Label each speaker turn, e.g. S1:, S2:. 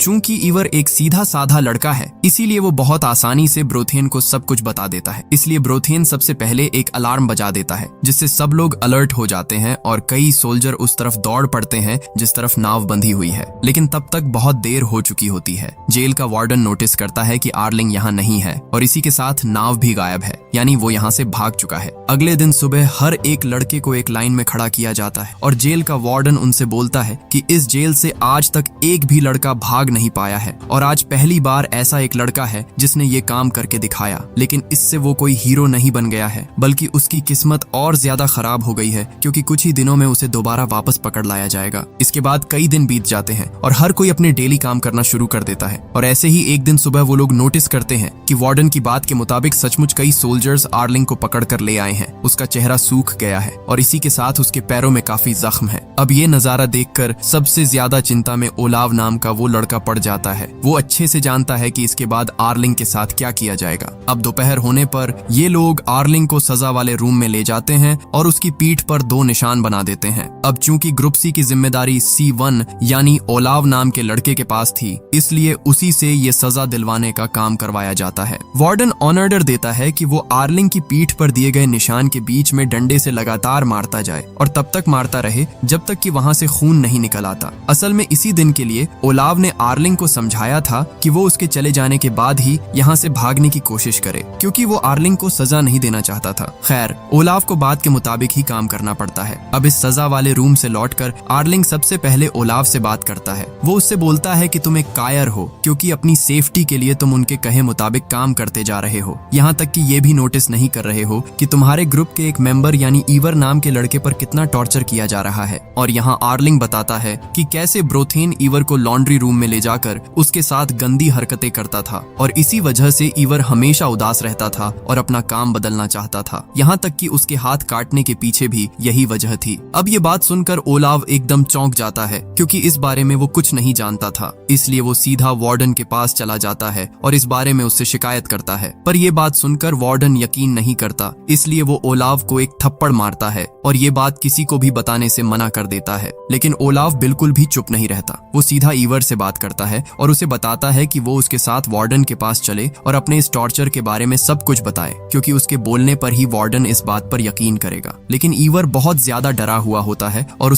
S1: चूंकि ईवर एक सीधा साधा लड़का है, इसीलिए वो बहुत आसानी से ब्रोथेन को सब कुछ बता देता है। इसलिए ब्रोथेन सबसे पहले एक अलार्म बजा देता है, जिससे सब लोग अलर्ट हो जाते हैं और कई सोल्जर उस तरफ दौड़ पड़ते हैं जिस तरफ नाव बंधी हुई है। लेकिन तब तक बहुत देर हो चुकी होती है। जेल का वार्डन नोटिस करता है कि आर्लिंग यहाँ नहीं है और इसी के साथ नाव भी गायब है, यानी वो यहाँ से भाग चुका है। अगले दिन सुबह हर एक लड़के को एक लाइन में खड़ा किया जाता है और जेल का वार्डन उनसे बोलता है कि इस जेल से आज तक एक भी लड़का भाग नहीं पाया है और आज पहली बार ऐसा एक लड़का है जिसने ये काम करके दिखाया। लेकिन इससे वो कोई हीरो नहीं बन गया है, बल्कि उसकी किस्मत और ज्यादा खराब हो गई है, क्योंकि कुछ ही दिनों में उसे दोबारा वापस पकड़ लाया जाएगा। इसके बाद कई दिन बीत जाते हैं और हर कोई अपने डेली काम करना शुरू कर देता है। और ऐसे ही एक दिन सुबह वो लोग नोटिस करते हैं कि वार्डन की बात के मुताबिक सचमुच कई सोल्जर्स आर्लिंग को पकड़ कर ले आए हैं। उसका चेहरा सूख गया है और इसी के साथ उसके पैरों में काफी जख्म है। अब ये नजारा देखकर सबसे ज्यादा चिंता में ओलाव नाम का वो लड़का पड़ जाता है। वो अच्छे से जानता है कि इसके बाद आर्लिंग के साथ क्या किया जाएगा। अब दोपहर होने पर ये लोग आर्लिंग को सजा वाले रूम में ले जाते हैं और उसकी पीठ पर 2 निशान बना देते हैं। अब चूंकि ग्रुप सी की जिम्मेदारी C1 यानी ओलाव नाम के लड़के के पास थी, इसलिए उसी से ये सजा दिलवाने का काम करवाया जाता है। वार्डन ऑर्डर देता है कि वो आर्लिंग की पीठ पर दिए गए निशान के बीच में डंडे से लगातार मारता जाए और तब तक मारता रहे जब तक कि वहां से खून नहीं निकल आता। असल में इसी दिन के लिए ओलाव ने आर्लिंग को समझाया था कि वो उसके चले जाने के बाद ही यहाँ से भागने की कोशिश करे, क्योंकि वो आर्लिंग को सजा नहीं देना चाहता था। खैर, ओलाव को बात के मुताबिक ही काम करना पड़ता है। अब इस सजा वाले रूम से लौटकर आर्लिंग सबसे पहले ओलाव से बात करता है। वो उससे बोलता है कि तुम एक कायर हो, क्योंकि अपनी सेफ्टी के लिए तुम उनके कहे मुताबिक काम करते जा रहे हो। यहाँ तक कि ये भी नोटिस नहीं कर रहे हो कि तुम्हारे ग्रुप के एक मेंबर यानी ईवर नाम के लड़के पर कितना टॉर्चर किया जा रहा है। और यहाँ आर्लिंग बताता है कि कैसे ब्रोथेन ईवर को लॉन्ड्री रूम में ले जाकर उसके साथ गंदी हरकतें करता था और इसी वजह से ईवर हमेशा उदास रहता था और अपना काम बदलना चाहता था। यहाँ तक कि उसके हाथ काटने के पीछे भी यही वजह थी। अब ये बात सुनकर ओलाव एकदम चौंक जाता है, क्योंकि इस बारे में वो कुछ नहीं जानता था। इसलिए वो सीधा वार्डन के पास चला जाता है और इस बारे में उससे शिकायत करता है। पर ये बात सुनकर वार्डन यकीन नहीं करता, इसलिए वो ओलाव को एक थप्पड़ मारता है और ये बात किसी को भी बताने से मना कर देता है। लेकिन ओलाव बिल्कुल भी चुप नहीं रहता। वो सीधा ईवर से बात करता है और उसे बताता है कि वो उसके साथ वार्डन के पास चले और अपने इस टॉर्चर के बारे में सब कुछ बताए, क्योंकि उसके बोलने पर ही वार्डन इस बात पर यकीन करेगा। लेकिन ईवर बहुत ज्यादा डरा हुआ होता है और